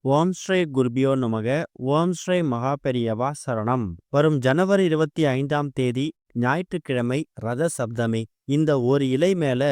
ஓம் ஸ்ரீ குருபியோ நமக. ஓம் ஸ்ரீ மகாபெரியவா சரணம். வரும் ஜனவரி 25ஆம் தேதி ஞாயிற்றுக்கிழமை ரத சப்தமி. இந்த ஒரு இலை மேல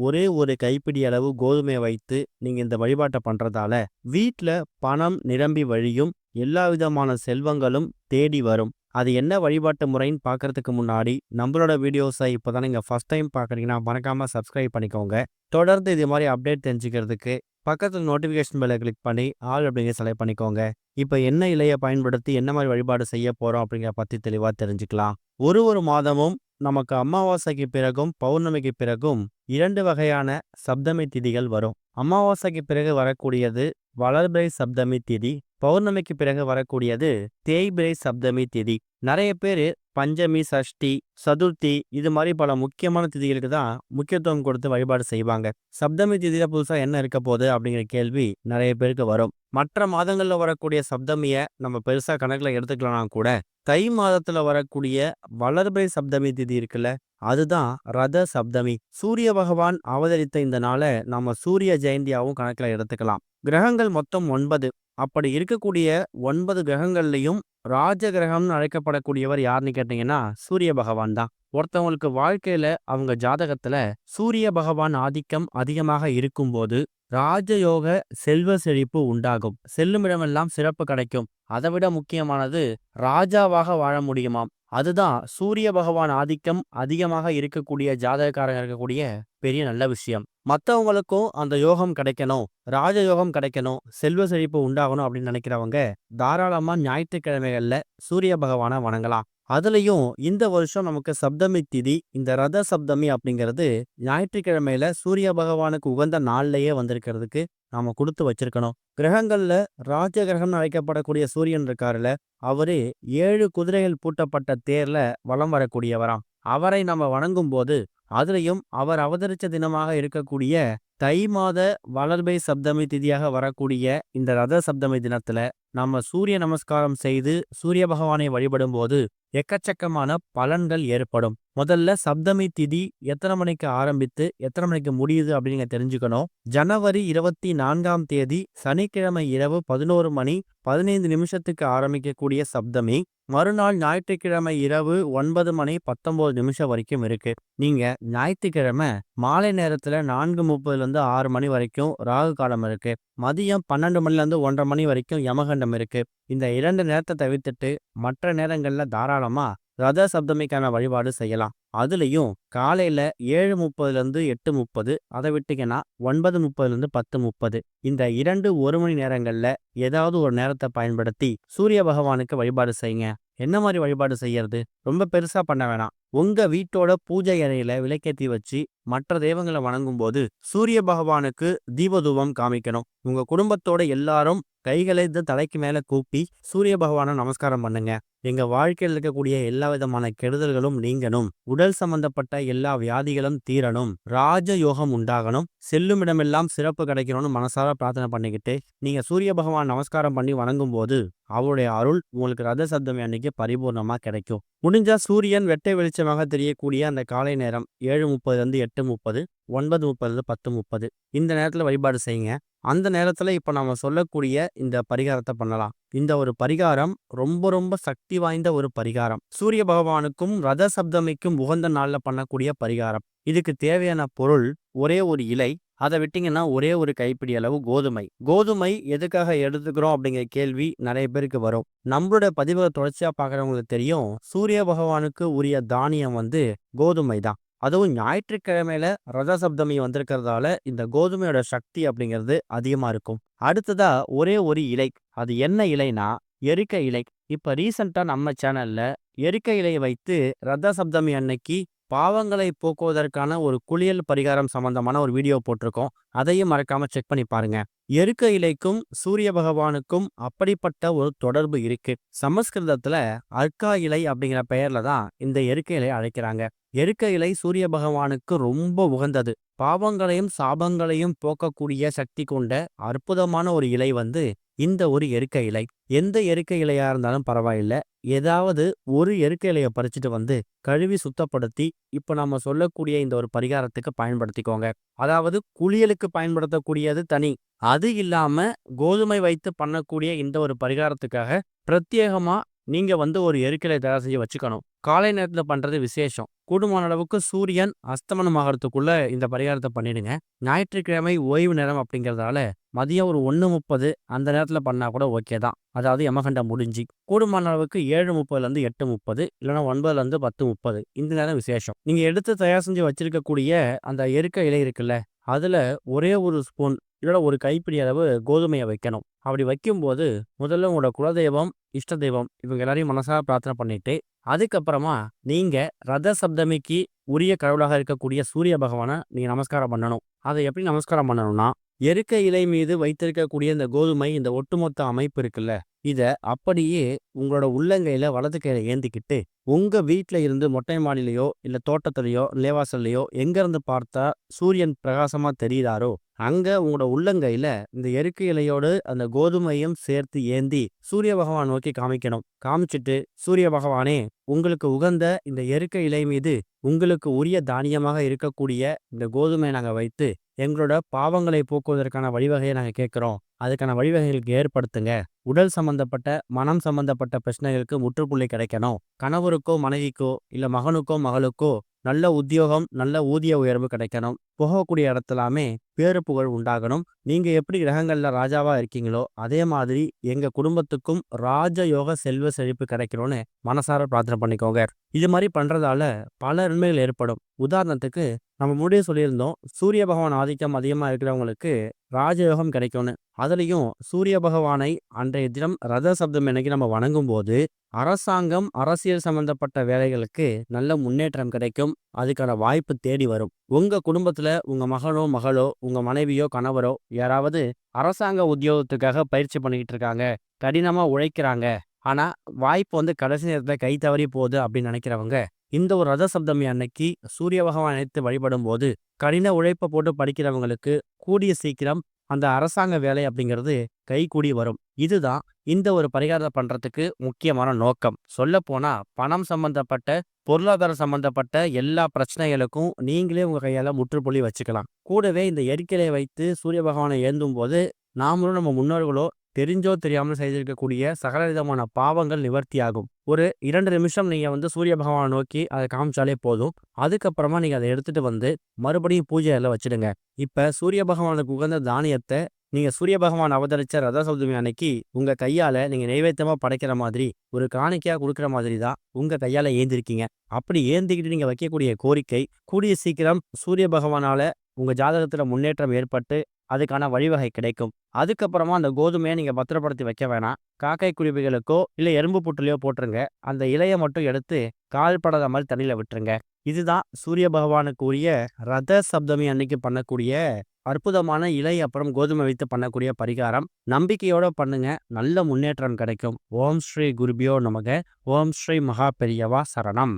ஒரே ஒரு கைப்பிடி அளவு கோதுமை வைத்து நீங்க இந்த வழிபாட்டை பண்றதால வீட்ல பணம் நிரம்பி வழியும், எல்லா விதமான செல்வங்களும் தேடி வரும். அது என்ன வழிபாட்டு முறைன்னு பார்க்கறதுக்கு முன்னாடி நம்மளோட வீடியோஸை இப்போதான் நீங்க ஃபர்ஸ்ட் டைம் பார்க்குறீங்கன்னா மறக்காம சப்ஸ்கிரைப் பண்ணிக்கோங்க. தொடர்ந்து இது மாதிரி அப்டேட் தெரிஞ்சுக்கிறதுக்கு பக்கத்தில் நோட்டிஃபிகேஷன் பெல்லை கிளிக் பண்ணி ஆல் அப்படிங்கிற செலக்ட் பண்ணிக்கோங்க. இப்போ என்ன இலையை பயன்படுத்தி என்ன மாதிரி வழிபாடு செய்ய போகிறோம் அப்படிங்கிற பற்றி தெளிவாக தெரிஞ்சுக்கலாம். ஒரு மாதமும் நமக்கு அமாவாசைக்கு பிறகும் பௌர்ணமிக்கு பிறகும் 2 வகையான சப்தமி திதிகள் வரும். அமாவாசைக்கு பிறகு வரக்கூடியது வளர்பிறை சப்தமி திதி, பௌர்ணமிக்கு பிறகு வரக்கூடியது தேய்பிறை சப்தமி திதி. நிறைய பேர் பஞ்சமி, சஷ்டி, சதுர்த்தி இது மாதிரி பல முக்கியமான திதிகளுக்கு தான் முக்கியத்துவம் கொடுத்து வழிபாடு செய்வாங்க. சப்தமி திதியில புதுசா என்ன இருக்க போகுது அப்படிங்கிற கேள்வி நிறைய பேருக்கு வரும். மற்ற மாதங்கள்ல வரக்கூடிய சப்தமியை நம்ம பெருசா கணக்குல எடுத்துக்கலாம் கூட, தை மாதத்துல வரக்கூடிய வளர்பிறை சப்தமி திதி இருக்குல்ல, அதுதான் ரத சப்தமி. சூரிய பகவான் அவதரித்த இந்த நாளை நம்ம சூரிய ஜெயந்தியாவும் கணக்குல எடுத்துக்கலாம். கிரகங்கள் மொத்தம் 9. அப்படி இருக்கக்கூடிய 9 கிரகங்கள்லையும் ராஜ கிரகம்னு அழைக்கப்படக்கூடியவர் யாருன்னு கேட்டீங்கன்னா சூரிய பகவான் தான். ஒருத்தவங்களுக்கு வாழ்க்கையில அவங்க ஜாதகத்துல சூரிய பகவான் ஆதிக்கம் அதிகமாக இருக்கும்போது ராஜயோக செல்வ செழிப்பு உண்டாகும். செல்லுமிடமெல்லாம் சிறப்பு கிடைக்கும். அதை விட முக்கியமானது ராஜாவாக வாழ முடியுமாம். அதுதான் சூரிய பகவான் ஆதிக்கம் அதிகமாக இருக்கக்கூடிய ஜாதகக்காரங்க இருக்கக்கூடிய பெரிய நல்ல விஷயம். மற்றவங்களுக்கும் அந்த யோகம் கிடைக்கணும், ராஜயோகம் கிடைக்கணும், செல்வ செழிப்பு உண்டாகணும் அப்படின்னு நினைக்கிறவங்க தாராளமா ஞாயிற்றுக்கிழமைகள்ல சூரிய பகவானை வணங்கலாம். அதுலயும் இந்த வருஷம் நமக்கு சப்தமி திதி, இந்த ரத சப்தமி அப்படிங்கிறது ஞாயிற்றுக்கிழமையில சூரிய பகவானுக்கு உகந்த நாள்லயே வந்திருக்கிறதுக்கு நாம கொடுத்து வச்சிருக்கணும். கிரகங்கள்ல ராஜ கிரகம்னு அழைக்கப்படக்கூடிய சூரியன் இருக்காருல, அவரு 7 குதிரைகள் பூட்டப்பட்ட தேர்ல வலம் வரக்கூடியவராம். அவரை நம்ம வணங்கும் போது அதுலயும் அவர் அவதரிச்ச தினமாக இருக்கக்கூடிய தை மாத வளர்பை சப்தமி திதியாக வரக்கூடிய இந்த ரத சப்தமி தினத்துல நம்ம சூரிய நமஸ்காரம் செய்து சூரிய பகவானை வழிபடும் போது எக்கச்சக்கமான பலன்கள் ஏற்படும். முதல்ல சப்தமி திதி எத்தனை மணிக்கு ஆரம்பித்து எத்தனை மணிக்கு முடியுது அப்படின்னு தெரிஞ்சுக்கணும். ஜனவரி 24ஆம் தேதி சனிக்கிழமை இரவு 11 மணி 15 நிமிஷத்துக்கு ஆரம்பிக்கக்கூடிய சப்தமி மறுநாள் ஞாயிற்றுக்கிழமை இரவு 9 மணி 19 நிமிஷம் வரைக்கும் இருக்கு. நீங்க ஞாயிற்றுக்கிழமை மாலை நேரத்துல 4:30 6 மணி வரைக்கும் ராகு காலம் இருக்கு. மதியம் 12 மணிலேருந்து 1:30 மணி வரைக்கும் யமகண்டம் இருக்கு. இந்த 2 நேரத்தை தவிர்த்துட்டு மற்ற நேரங்கள்ல தாராளமா ரத சப்தமிக்கான வழிபாடு செய்யலாம். அதுலயும் காலையில 7:30 8:30, அதை விட்டீங்கன்னா 9:30 10:30, இந்த 2 1 மணி நேரங்கள்ல ஏதாவது ஒரு நேரத்தை பயன்படுத்தி சூரிய பகவானுக்கு வழிபாடு செய்யுங்க. என்ன மாதிரி வழிபாடு செய்யறது? ரொம்ப பெருசா பண்ண வேணாம். உங்க வீட்டோட பூஜை அறையில விளக்கேத்தி வச்சு மற்ற தெய்வங்களை வணங்கும் போது சூரிய பகவானுக்கு தீபதூபம் காமிக்கணும். உங்க குடும்பத்தோட எல்லாரும் கைகளை தலைக்கு மேல கூப்பி சூரிய பகவானை நமஸ்காரம் பண்ணுங்க. எங்க வாழ்க்கையில் இருக்கக்கூடிய எல்லா விதமான கெடுதல்களும் நீங்கணும், உடல் சம்பந்தப்பட்ட எல்லா வியாதிகளும் தீரணும், ராஜ யோகம் உண்டாகணும், செல்லும் இடமெல்லாம் சிறப்பு கிடைக்கணும்னு மனசார பிரார்த்தனை பண்ணிக்கிட்டு நீங்க சூரிய பகவான் நமஸ்காரம் பண்ணி வணங்கும் போது அவருடைய அருள் உங்களுக்கு ரத சப்தமி அன்னைக்கு பரிபூர்ணமா கிடைக்கும். முடிஞ்சா சூரியன் வெட்டை வெளிச்சமாக தெரியக்கூடிய அந்த காலை நேரம் 7:30 8:30, 9:30 10:30 இந்த நேரத்துல வழிபாடு செய்யுங்க. அந்த நேரத்துல இப்ப நாம சொல்லக்கூடிய இந்த பரிகாரத்தை பண்ணலாம். இந்த ஒரு பரிகாரம் ரொம்ப ரொம்ப சக்தி வாய்ந்த ஒரு பரிகாரம். சூரிய பகவானுக்கும் ரத சப்தமிக்கும் உகந்த நாள்ல பண்ணக்கூடிய பரிகாரம். இதுக்கு தேவையான பொருள் ஒரே ஒரு இலை, அதை விட்டீங்கன்னா ஒரே ஒரு கைப்பிடி அளவு கோதுமை. கோதுமை எதுக்காக எடுத்துக்கிறோம் அப்படிங்கிற கேள்வி நிறைய பேருக்கு வரும். நம்மளோட பதிவுகளை தொடர்ச்சியா பார்க்குறவங்களுக்கு தெரியும், சூரிய பகவானுக்கு உரிய தானியம் கோதுமை தான். அதுவும் ஞாயிற்றுக்கிழமையில ரத சப்தமி வந்திருக்கிறதால இந்த கோதுமையோட சக்தி அப்படிங்கிறது அதிகமா இருக்கும். அடுத்ததா ஒரே ஒரு இலை, அது என்ன இலைனா எருக்க இலை. இப்ப ரீசெண்டா நம்ம சேனல்ல எருக்க இலையை வைத்து ரத சப்தமி அன்னைக்கு பாவங்களை போக்குவதற்கான ஒரு குளியல் பரிகாரம் சம்பந்தமான ஒரு வீடியோ போட்டிருக்கோம். அதையும் மறக்காம செக் பண்ணி பாருங்க. எருக்க இலைக்கும் சூரிய பகவானுக்கும் அப்படிப்பட்ட ஒரு தொடர்பு இருக்கு. சமஸ்கிருதத்துல அர்க்கா இலை அப்படிங்கிற பெயர்ல தான் இந்த எருக்க இலை அழைக்கிறாங்க. எருக்க இலை சூரிய பகவானுக்கு ரொம்ப உகந்தது. பாவங்களையும் சாபங்களையும் போக்கக்கூடிய சக்தி கொண்ட அற்புதமான ஒரு இலை இந்த ஒரு எருக்க இலை. எந்த எருக்க இலையா இருந்தாலும் பரவாயில்ல, ஏதாவது ஒரு எருக்க இலையை பறிச்சுட்டு கழுவி சுத்தப்படுத்தி இப்ப நம்ம சொல்லக்கூடிய இந்த ஒரு பரிகாரத்துக்கு பயன்படுத்திக்கோங்க. அதாவது குளியலுக்கு பயன்படுத்தக்கூடியது தனி. அது இல்லாம கோதுமை வைத்து பண்ணக்கூடிய இந்த ஒரு பரிகாரத்துக்காக பிரத்யேகமா நீங்க ஒரு எருக்கிலை தயார் செஞ்சு வச்சுக்கணும். காலை நேரத்துல பண்றது விசேஷம். கூடுமான அளவுக்கு சூரியன் அஸ்தமனம் ஆகறதுக்குள்ள இந்த பரிகாரத்த பண்ணிடுங்க. ஞாயிற்றுக்கிழமை ஓய்வு நேரம் அப்படிங்கிறதால மதியம் ஒரு 1:30 அந்த நேரத்துல பண்ணா கூட ஓகே தான். அதாவது யமகண்டம் முடிஞ்சு. கூடுமான அளவுக்கு 7:30லேருந்து 8:30 இல்லன்னா 9லேருந்து 10:30 இந்த நேரம் விசேஷம். நீங்க எடுத்து தயார் செஞ்சு வச்சிருக்கக்கூடிய அந்த எருக்க இலை இருக்குல்ல, அதுல ஒரே 1 ஸ்பூன் இல்ல ஒரு கைப்பிடி அளவு கோதுமைய வைக்கணும். அப்படி வைக்கும்போது முதல்ல உங்களோட குலதெய்வம், இஷ்ட தெய்வம் இவங்க எல்லாரையும் மனசார பிரார்த்தனை பண்ணிட்டு, அதுக்கப்புறமா நீங்க ரத சப்தமிக்கு உரிய கடவுளாக இருக்கக்கூடிய சூரிய பகவான நீங்க நமஸ்காரம் பண்ணணும். அத எப்படி நமஸ்காரம் பண்ணணும்னா, எருக்க இலை மீது வைத்திருக்கக்கூடிய இந்த கோதுமை இந்த ஒட்டுமொத்த அமைப்பு இருக்குல்ல, இத அப்படியே உங்களோட உள்ளங்கையில வலது கையில ஏந்திக்கிட்டு, உங்க வீட்ல இருந்து மொட்டை மாடியிலயோ, இல்ல தோட்டத்திலயோ, நிலைவாசல்லயோ எங்க இருந்து பார்த்தா சூரியன் பிரகாசமா தெரியிறாரோ, அங்க உங்களோட உள்ளங்கையில இந்த எருக்க இலையோடு அந்த கோதுமையும் சேர்த்து ஏந்தி சூரிய பகவான் நோக்கி காமிக்கணும். காமிச்சிட்டு, "சூரிய பகவானே, உங்களுக்கு உகந்த இந்த எருக்க இலை மீது உங்களுக்கு உரிய தானியமாக இருக்கக்கூடிய இந்த கோதுமையை நாங்க வைத்து, எங்களோட பாவங்களை போக்குவதற்கான வழிவகையை நாங்க கேட்கிறோம். அதுக்கான வழிவகைகளுக்கு ஏற்படுத்துங்க. உடல் சம்பந்தப்பட்ட, மனம் சம்பந்தப்பட்ட பிரச்சனைகளுக்கு முற்றுப்புள்ளி கிடைக்கணும். கணவருக்கோ, மனைவிக்கோ, இல்ல மகனுக்கோ, மகளுக்கோ நல்ல உத்தியோகம், நல்ல ஊதிய உயர்வு கிடைக்கணும். போகக்கூடிய இடத்துலாமே பேரு புகழ் உண்டாகணும். நீங்க எப்படி கிரகங்கள்ல ராஜாவா இருக்கீங்களோ, அதே மாதிரி எங்க குடும்பத்துக்கும் ராஜயோக செல்வ செழிப்பு கிடைக்கணும்னு மனசார பிரார்த்தனை பண்ணிக்கோங்க. இது மாரி பண்றதால பல நன்மைகள் ஏற்படும். உதாரணத்துக்கு நம்ம முன்னாடியே சொல்லியிருந்தோம். சூரிய பகவான் ஆதிக்கம் அதிகமா இருக்கிறவங்களுக்கு ராஜயோகம் கிடைக்கும்னு. அதுலயும் சூரிய பகவானை அன்றைய தினம் ரத சப்தம் அன்னைக்கு நம்ம வணங்கும்போது, அரசாங்கம், அரசியல் சம்பந்தப்பட்ட வேலைகளுக்கு நல்ல முன்னேற்றம் கிடைக்கும். அதுக்கான வாய்ப்பு தேடி வரும். உங்க குடும்பத்துல உங்க மகனோ, மகளோ, உங்க மனைவியோ, கணவரோ யாராவது அரசாங்க உத்தியோகத்துக்காக பயிற்சி பண்ணிக்கிட்டு இருக்காங்க. கடினமா உழைக்கிறாங்க. ஆனா வாய்ப்பு கடைசி நேரத்துல கை தவறி போகுது அப்படின்னு நினைக்கிறவங்க, இந்த ஒரு ரத சப்தமி அன்னைக்கு சூரிய பகவான் நினைத்து வழிபடும் போது கடின உழைப்பை போட்டு படிக்கிறவங்களுக்கு கூடிய சீக்கிரம் அந்த அரசாங்க வேலை அப்படிங்கிறது கைகூடி வரும். இதுதான் இந்த ஒரு பரிகாரத்தை பண்றதுக்கு முக்கியமான நோக்கம். சொல்லப்போனா பணம் சம்பந்தப்பட்ட, பொருளாதாரம் சம்பந்தப்பட்ட எல்லா பிரச்சனைகளுக்கும் நீங்களே உங்க கையால முற்றுப்புள்ளி வச்சுக்கலாம். கூடவே இந்த எரிக்கலை வைத்து சூரிய பகவானை ஏந்தும் போது நாமளும் நம்ம முன்னோர்களோ தெரிஞ்சோ தெரியாமல் செய்திருக்கக்கூடிய சகல விதமான பாவங்கள் நிவர்த்தியாகும். ஒரு 2 நிமிஷம் நீங்க சூரிய பகவானை நோக்கி அதை காமிச்சாலே போதும். அதுக்கப்புறமா நீங்க அதை எடுத்துட்டு மறுபடியும் பூஜை அறையில வச்சிடுங்க. இப்ப சூரிய பகவானுக்கு உகந்த தானியத்தை நீங்க சூரிய பகவான் அவதரிச்ச ரத சப்தமி அன்னைக்கு உங்க கையால நீங்க நைவேத்தியமா படைக்கிற மாதிரி, ஒரு காணிக்கையா கொடுக்கிற மாதிரி தான் உங்க கையால ஏந்திருக்கீங்க. அப்படி ஏந்திக்கிட்டு நீங்க வைக்கக்கூடிய கோரிக்கை கூடிய சீக்கிரம் சூரிய பகவானால உங்க ஜாதகத்துல முன்னேற்றம் ஏற்பட்டு அதுக்கான வழிவகை கிடைக்கும். அதுக்கப்புறமா அந்த கோதுமையை நீங்க பத்திரப்படுத்தி வைக்க வேணாம். காக்கை குருவிகளுக்கோ இல்ல எறும்பு புற்றுலையோ போட்டுருங்க. அந்த இலையை மட்டும் எடுத்து கால் படாத மாதிரி தண்ணியில விட்டுருங்க. இதுதான் சூரிய பகவானுக்கு உரிய ரத சப்தமி அன்னைக்கு பண்ணக்கூடிய அற்புதமான இலை அப்புறம் கோதுமை வைத்து பண்ணக்கூடிய பரிகாரம். நம்பிக்கையோட பண்ணுங்க. நல்ல முன்னேற்றம் கிடைக்கும். ஓம் ஸ்ரீ குருபியோ நமக. ஓம் ஸ்ரீ மகா பெரியவா சரணம்.